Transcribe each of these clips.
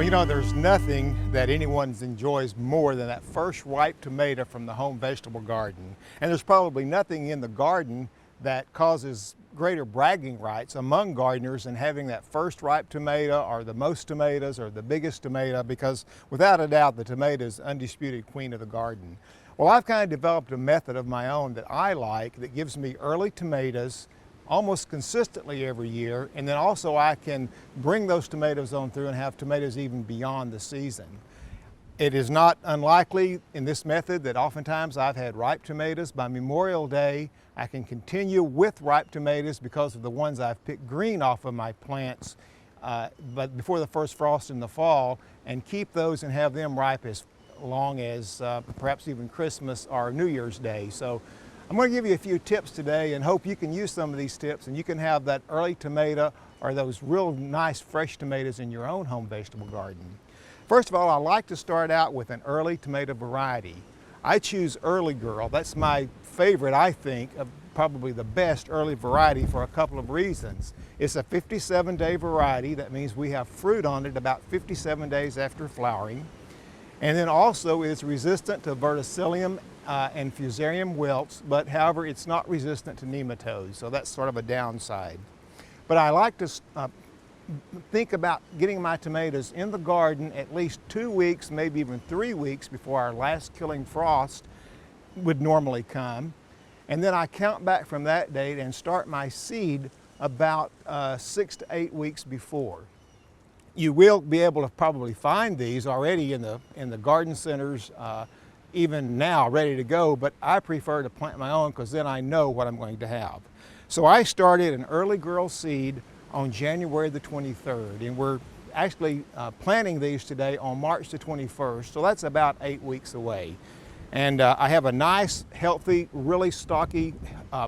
Well, you know, there's nothing that anyone enjoys more than that first ripe tomato from the home vegetable garden. And there's probably nothing in the garden that causes greater bragging rights among gardeners than having that first ripe tomato or the most tomatoes or the biggest tomato, because without a doubt the tomato is undisputed queen of the garden. Well, I've kind of developed a method of my own that I like that gives me early tomatoes almost consistently every year, and then also I can bring those tomatoes on through and have tomatoes even beyond the season. It is not unlikely in this method that oftentimes I've had ripe tomatoes. By Memorial Day, I can continue with ripe tomatoes because of the ones I've picked green off of my plants, but before the first frost in the fall, and keep those and have them ripe as long as perhaps even Christmas or New Year's Day. So I'm going to give you a few tips today and hope you can use some of these tips and you can have that early tomato or those real nice fresh tomatoes in your own home vegetable garden. First of all, I like to start out with an early tomato variety. I choose Early Girl. That's my favorite, I think, probably the best early variety for a couple of reasons. It's a 57-day variety. That means we have fruit on it about 57 days after flowering. And then also it's resistant to verticillium and fusarium wilts, but however it's not resistant to nematodes, so that's sort of a downside. But I like to think about getting my tomatoes in the garden at least 2 weeks, maybe even 3 weeks before our last killing frost would normally come. And then I count back from that date and start my seed about 6 to 8 weeks before. You will be able to probably find these already in the garden centers even now ready to go, but I prefer to plant my own because then I know what I'm going to have. So I started an Early Girl seed on January the 23rd, and we're actually planting these today on March the 21st, so that's about 8 weeks away. And I have a nice, healthy, really stocky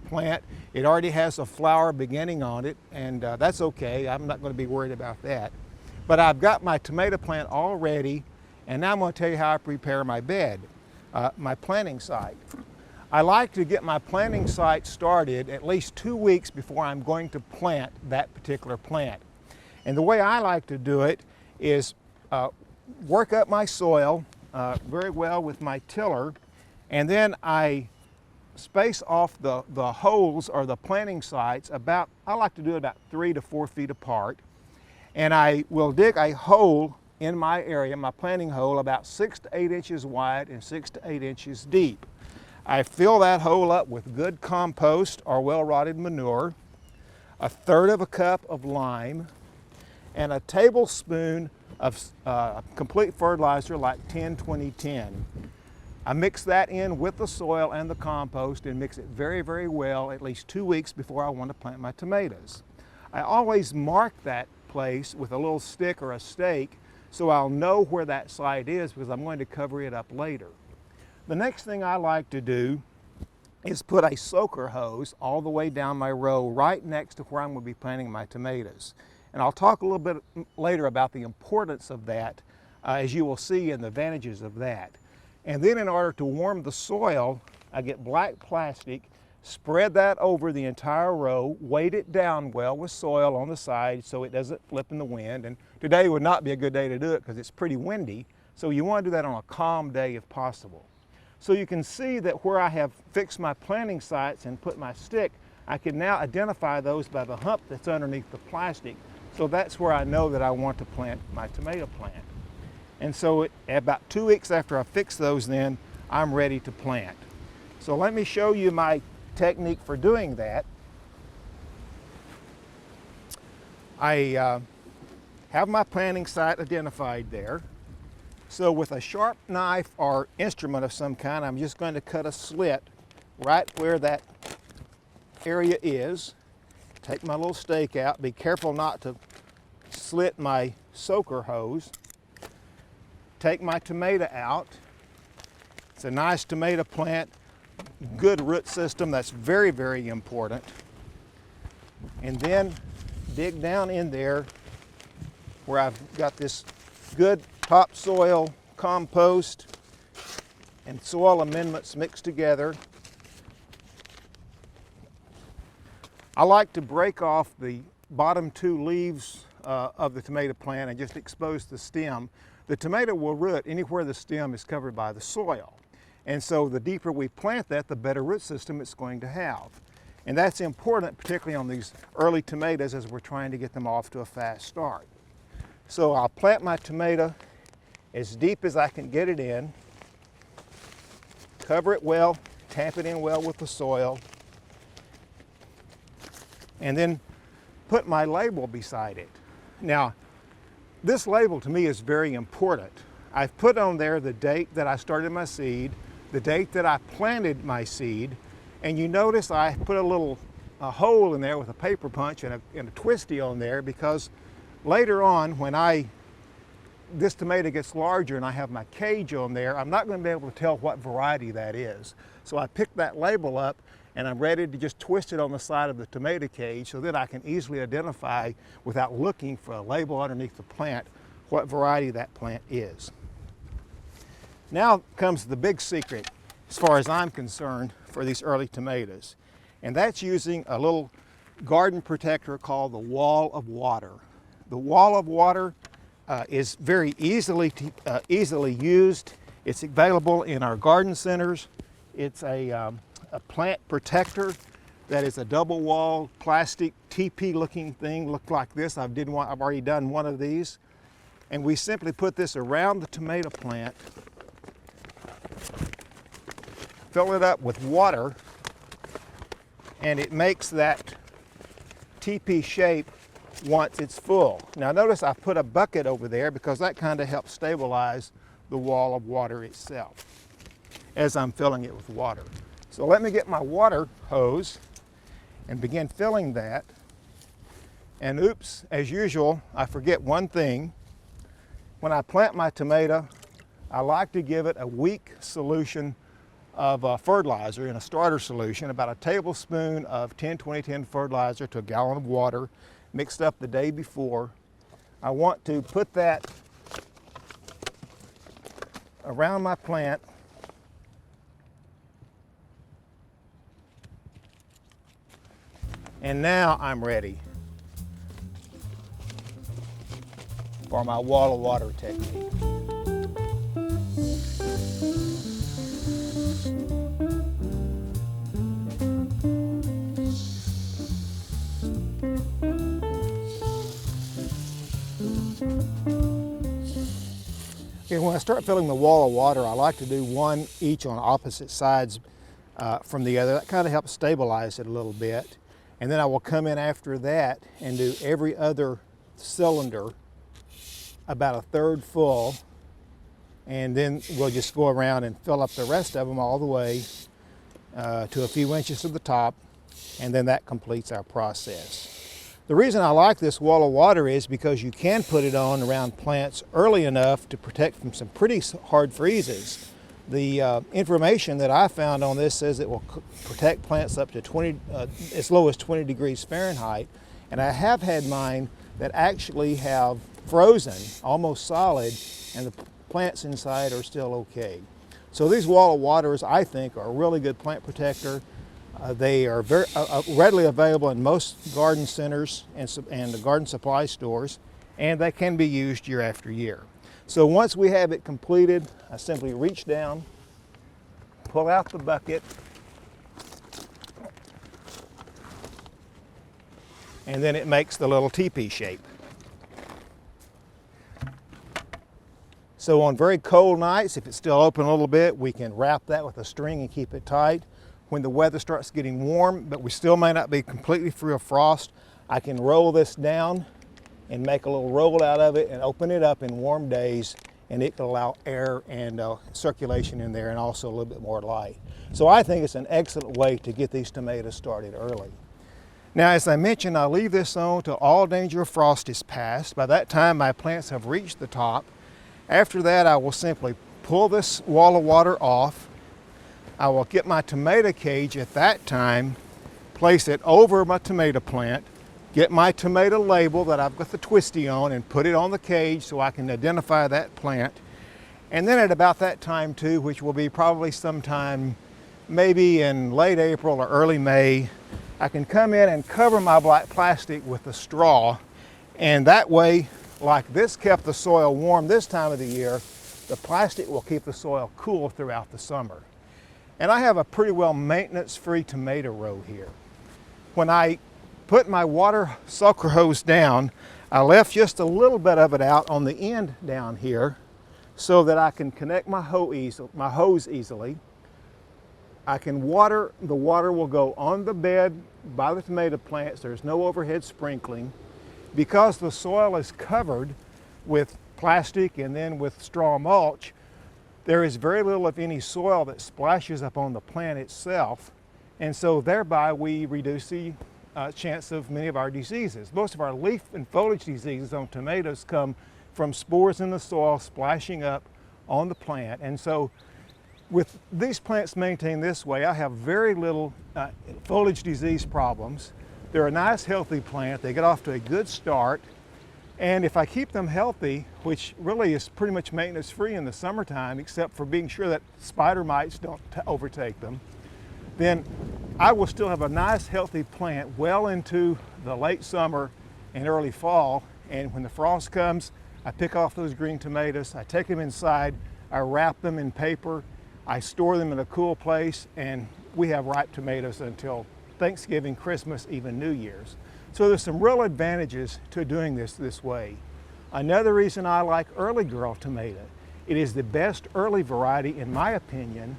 plant. It already has a flower beginning on it, and that's okay. I'm not going to be worried about that. But I've got my tomato plant all ready, and now I'm going to tell you how I prepare my bed, my planting site. I like to get my planting site started at least 2 weeks before I'm going to plant that particular plant. And the way I like to do it is work up my soil very well with my tiller, and then I space off the holes or the planting sites about, I like to do it about 3 to 4 feet apart. And I will dig a hole in my area, my planting hole, about 6 to 8 inches wide and 6 to 8 inches deep. I fill that hole up with good compost or well-rotted manure, 1/3 of a cup of lime, and a tablespoon of complete fertilizer like 10-20-10. I mix that in with the soil and the compost and mix it very, very well at least 2 weeks before I want to plant my tomatoes. I always mark that place with a little stick or a stake so I'll know where that site is because I'm going to cover it up later. The next thing I like to do is put a soaker hose all the way down my row right next to where I'm going to be planting my tomatoes. And I'll talk a little bit later about the importance of that as you will see and the advantages of that. And then in order to warm the soil, I get black plastic, spread that over the entire row, weight it down well with soil on the side so it doesn't flip in the wind. And today would not be a good day to do it because it's pretty windy, so you want to do that on a calm day if possible. So you can see that where I have fixed my planting sites and put my stick, I can now identify those by the hump that's underneath the plastic. So that's where I know that I want to plant my tomato plant. And so about 2 weeks after I fix those, then I'm ready to plant. So let me show you my technique for doing that. I have my planting site identified there. So with a sharp knife or instrument of some kind, I'm just going to cut a slit right where that area is. Take my little stake out. Be careful not to slit my soaker hose. Take my tomato out. It's a nice tomato plant, good root system. That's very, very important. And then dig down in there where I've got this good topsoil, compost, and soil amendments mixed together. I like to break off the bottom 2 leaves of the tomato plant and just expose the stem, the tomato will root anywhere the stem is covered by the soil. And so the deeper we plant that, the better root system it's going to have. And that's important, particularly on these early tomatoes as we're trying to get them off to a fast start. So I'll plant my tomato as deep as I can get it in, cover it well, tap it in well with the soil, and then put my label beside it. Now, this label to me is very important. I've put on there the date that I started my seed, the date that I planted my seed, and you notice I put a little hole in there with a paper punch and a twisty on there, because later on when this tomato gets larger and I have my cage on there, I'm not going to be able to tell what variety that is. So I picked that label up and I'm ready to just twist it on the side of the tomato cage so that I can easily identify, without looking for a label underneath the plant, what variety that plant is. Now comes the big secret, as far as I'm concerned, for these early tomatoes. And that's using a little garden protector called the wall of water. The wall of water is very easily used. It's available in our garden centers. It's a plant protector that is a double wall plastic TP looking thing, look like this. I've already done one of these. And we simply put this around the tomato plant, fill it up with water, and it makes that TP shape once it's full. Now notice I put a bucket over there because that kind of helps stabilize the wall of water itself as I'm filling it with water. So let me get my water hose and begin filling that. And oops, as usual, I forget one thing. When I plant my tomato, I like to give it a weak solution of fertilizer in a starter solution, about a tablespoon of 10-20-10 fertilizer to a gallon of water, mixed up the day before. I want to put that around my plant. And now I'm ready for my wall of water technique. Okay, when I start filling the wall of water, I like to do one each on opposite sides from the other. That kind of helps stabilize it a little bit. And then I will come in after that and do every other cylinder about a third full. And then we'll just go around and fill up the rest of them all the way to a few inches to the top. And then that completes our process. The reason I like this wall of water is because you can put it on around plants early enough to protect from some pretty hard freezes. The information that I found on this says it will protect plants up to as low as 20 degrees Fahrenheit. And I have had mine that actually have frozen, almost solid, and the plants inside are still okay. So these wall of waters, I think, are a really good plant protector. They are very readily available in most garden centers and the garden supply stores, and they can be used year after year. So once we have it completed, I simply reach down, pull out the bucket, and then it makes the little teepee shape. So on very cold nights, if it's still open a little bit, we can wrap that with a string and keep it tight. When the weather starts getting warm, but we still may not be completely free of frost, I can roll this down and make a little roll out of it and open it up in warm days, and it can allow air and circulation in there and also a little bit more light. So I think it's an excellent way to get these tomatoes started early. Now, as I mentioned, I leave this on till all danger of frost is past. By that time, my plants have reached the top. After that, I will simply pull this wall of water off. I will get my tomato cage at that time, place it over my tomato plant, get my tomato label that I've got the twisty on and put it on the cage so I can identify that plant. And then at about that time too, which will be probably sometime maybe in late April or early May, I can come in and cover my black plastic with a straw And that way, like this kept the soil warm this time of the year, the plastic will keep the soil cool throughout the summer. And I have a pretty well maintenance-free tomato row here. When I put my water sucker hose down, I left just a little bit of it out on the end down here so that I can connect my hose easily. I can water, the water will go on the bed by the tomato plants. There's no overhead sprinkling. Because the soil is covered with plastic and then with straw mulch, there is very little of any soil that splashes up on the plant itself, and so thereby we reduce the chance of many of our diseases. Most of our leaf and foliage diseases on tomatoes come from spores in the soil splashing up on the plant, and so with these plants maintained this way, I have very little foliage disease problems. They're a nice healthy plant. They get off to a good start. And if I keep them healthy, which really is pretty much maintenance free in the summertime, except for being sure that spider mites don't overtake them, then I will still have a nice healthy plant well into the late summer and early fall. And when the frost comes, I pick off those green tomatoes, I take them inside, I wrap them in paper, I store them in a cool place, and we have ripe tomatoes until Thanksgiving, Christmas, even New Year's. So there's some real advantages to doing this way. Another reason I like early girl tomato, it is the best early variety in my opinion,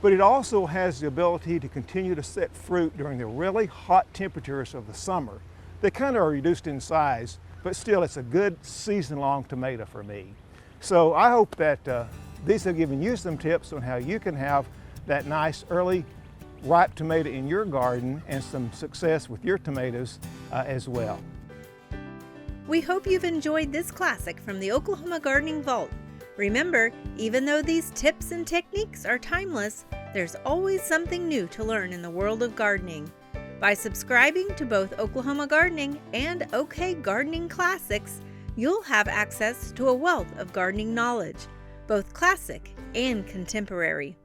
but it also has the ability to continue to set fruit during the really hot temperatures of the summer. They kind of are reduced in size, but still it's a good season-long tomato for me. So I hope that these have given you some tips on how you can have that nice early ripe tomato in your garden and some success with your tomatoes as well. We hope you've enjoyed this classic from the Oklahoma Gardening Vault. Remember, even though these tips and techniques are timeless, there's always something new to learn in the world of gardening. By subscribing to both Oklahoma Gardening and OK Gardening Classics, you'll have access to a wealth of gardening knowledge, both classic and contemporary.